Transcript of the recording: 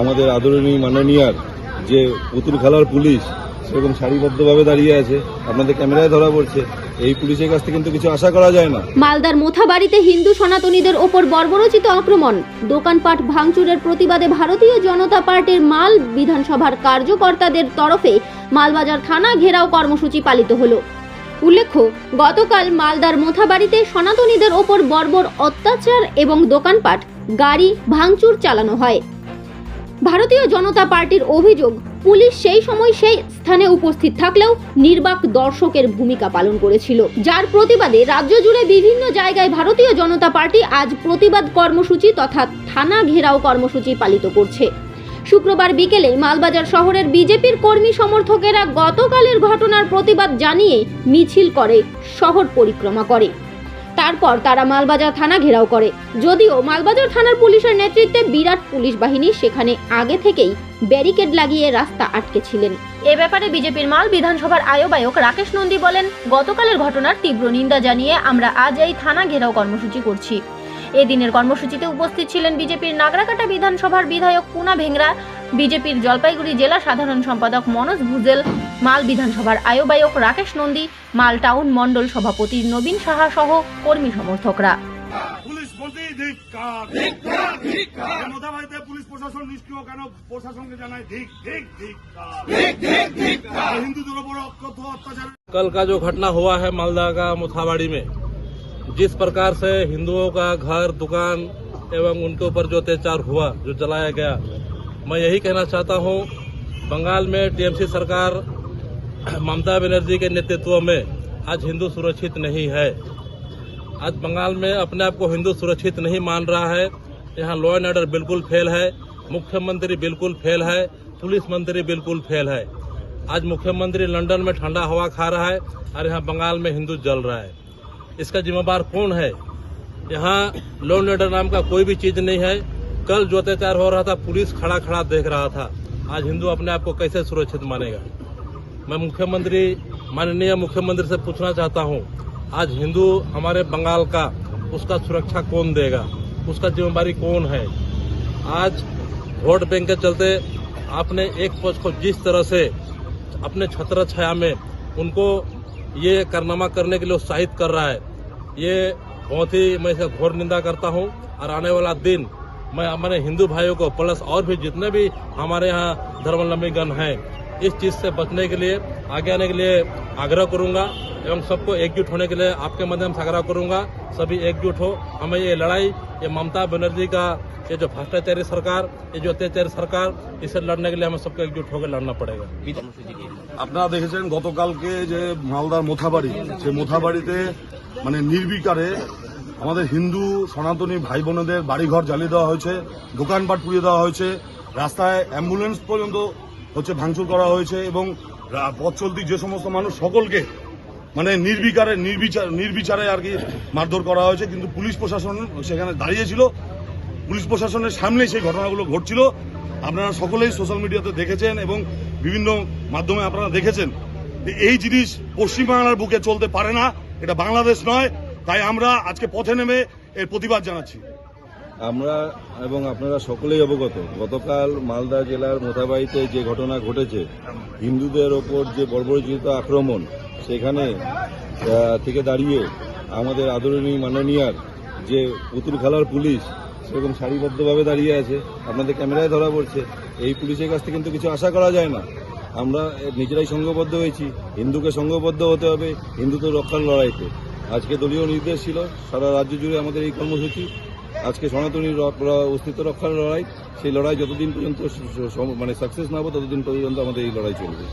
আমাদের আদরণীয় মাননীয়ার যে পুতুল খেলার পুলিশ সেরকম সারিবদ্ধভাবে দাঁড়িয়ে আছে, আপনাদের ক্যামেরায় ধরা পড়ছে। এই পুলিশের কাছ থেকে কিন্তু কিছু আশা করা যায় না। মালদার মোথাবাড়িতে হিন্দু সনাতনীদের ওপর বর্বরোচিত আক্রমণ, দোকানপাট ভাঙচুরের প্রতিবাদে ভারতীয় জনতা পার্টির মাল বিধানসভার কার্যকর্তাদের তরফে মালবাজার থানা ঘেরাও কর্মসূচি পালিত হলো। উল্লেখ্য, গতকাল মালদার মোথাবাড়িতে সনাতনীদের ওপর বর্বর অত্যাচার এবং দোকানপাট গাড়ি ভাঙচুর চালানো হয়। ভারতীয় জনতা পার্টির অভিযোগ, পুলিশ সেই সময় সেই স্থানে উপস্থিত থাকলেও নির্বাক দর্শকের ভূমিকা পালন করেছিল, যার প্রতিবাদে রাজ্য জুড়ে বিভিন্ন জায়গায় ভারতীয় জনতা পার্টি আজ প্রতিবাদ কর্মসূচি তথা থানা ঘেরাও কর্মসূচি পালিত করছে। শুক্রবার বিকেলে মালবাজার শহরের বিজেপির কর্মী সমর্থকেরা গতকালের ঘটনার প্রতিবাদ জানিয়ে মিছিল করে শহর পরিক্রমা করে। তারপর তারা মালবাজার থানা ঘেরাও করে। যদিও মালবাজার থানার পুলিশের নেতৃত্বে বিরাট পুলিশ বাহিনী সেখানে আগে থেকেই ব্যারিকেড লাগিয়ে রাস্তা আটকে ছিলেন। এ ব্যাপারে বিজেপির মাল বিধানসভার আহ্বায়ক রাকেশ নন্দী বলেন, গতকালের ঘটনার তীব্র নিন্দা জানিয়ে আমরা আজ এই থানা ঘেরাও কর্মসূচি করছি। এদিনের কর্মসূচিতে উপস্থিত ছিলেন বিজেপির নাগরাকাটা বিধানসভার বিধায়ক পুনা ভেংরা, বিজেপির জলপাইগুড়ি জেলা সাধারণ সম্পাদক মনোজ ভুজেল, মাল বিধানসভার আহ্বায়ক রাকেশ নন্দী, মাল টাউন মণ্ডল সভাপতি নবীন সাহা সহ কর্মী সমর্থকরা। পুলিশ মন্ত্রী মোথাবাড়িতে পুলিশ প্রশাসন নিষ্ক্রিয় কেন? প্রশাসনকে জানাই হিন্দুদের উপর অকথ্য অত্যাচার। कल का जो घटना हुआ है मालदा का मोथाबाड़ी में, जिस प्रकार से हिंदुओं का घर दुकान एवं उनके ऊपर जो अत्याचार हुआ, जो जलाया गया, मैं यही कहना चाहता हूं, बंगाल में टीएमसी सरकार ममता बनर्जी के नेतृत्व में आज हिंदू सुरक्षित नहीं है। आज बंगाल में अपने आप को हिंदू सुरक्षित नहीं मान रहा है। यहाँ लॉ एंड ऑर्डर बिल्कुल फेल है, मुख्यमंत्री बिल्कुल फेल है, पुलिस मंत्री बिल्कुल फेल है। आज मुख्यमंत्री लंदन में ठंडा हवा खा रहा है और यहाँ बंगाल में हिंदू जल रहा है। इसका जिम्मेदार कौन है? यहाँ लॉ एंड ऑर्डर नाम का कोई भी चीज नहीं है। कल जो अत्याचार हो रहा था, पुलिस खड़ा खड़ा देख रहा था। आज हिंदू अपने आप को कैसे सुरक्षित मानेगा? मैं माननीय मुख्यमंत्री से पूछना चाहता हूँ, आज हिंदू हमारे बंगाल का, उसका सुरक्षा कौन देगा? उसका जिम्मेदारी कौन है? आज वोट बैंक के चलते आपने एक पक्ष को जिस तरह से अपने छत्र छाया में उनको ये कारनामा करने के लिए उत्साहित कर रहा है, ये बहुत ही मैं इसे घोर निंदा करता हूँ। और आने वाला दिन मैं हमारे हिंदू भाइयों को प्लस और भी जितने भी हमारे यहाँ धर्मावलंबीगण हैं, इस चीज से बचने के लिए, आगे आने के लिए आग्रह करूंगा एवं सबको एकजुट होने के लिए आपके माध्यम से आग्रह करूंगा। सभी एकजुट हो। हमें ये लड़ाई, ये ममता बनर्जी का ये जो भ्रष्टाचारी सरकार, ये जो अत्याचारी सरकार, इसे लड़ने के लिए हमें सबको एकजुट होकर लड़ना पड़ेगा। আপনারা দেখেছেন গতকালকে যে মালদার মোথাবাড়ি, সেই মোথাবাড়িতে মানে নির্বিকারে আমাদের হিন্দু সনাতনী ভাই বোনেদের বাড়িঘর জ্বালিয়ে দেওয়া হয়েছে, দোকানপাট পুড়িয়ে দেওয়া হয়েছে, রাস্তায় অ্যাম্বুলেন্স পর্যন্ত ভাঙচুর করা হয়েছে এবং পথ চলতি যে সমস্ত মানুষ সকলকে মানে নির্বিচারে আর কি মারধর করা হয়েছে। কিন্তু পুলিশ প্রশাসন সেখানে দাঁড়িয়েছিল, পুলিশ প্রশাসনের সামনেই সেই ঘটনাগুলো ঘটছিল। আপনারা সকলেই সোশ্যাল মিডিয়াতে দেখেছেন এবং বিভিন্ন মাধ্যমে আপনারা দেখেছেন। এই জিনিস পশ্চিমবাংলার বুকে চলতে পারে না, এটা বাংলাদেশ নয়। তাই আমরা আজকে পথে নেমে এর প্রতিবাদ জানাচ্ছি। আমরা এবং আপনারা সকলেই অবগত, গতকাল মালদা জেলার মোথাবাড়িতে যে ঘটনা ঘটেছে, হিন্দুদের ওপর যে বর্বরোচিত আক্রমণ, সেখানে থেকে দাঁড়িয়ে আমাদের আদরণীয় মাননীয়ার যে পুতুল খেলার পুলিশ সেরকম সারিবদ্ধভাবে দাঁড়িয়ে আছে, আপনাদের ক্যামেরায় ধরা পড়ছে। এই পুলিশের কাছ থেকে কিন্তু কিছু আশা করা যায় না। আমরা নিজেরাই সংঘবদ্ধ হয়েছি, হিন্দুকে সংঘবদ্ধ হতে হবে হিন্দুত্ব রক্ষার লড়াইতে। আজকে দলীয় নির্দেশ ছিল, সারা রাজ্য জুড়ে আমাদের এই কর্মসূচি। আজকে সনাতনীর অস্তিত্ব রক্ষার লড়াই, সেই লড়াই যতদিন পর্যন্ত মানে সাকসেস না হবে ততদিন পর্যন্ত আমাদের এই লড়াই চলবে।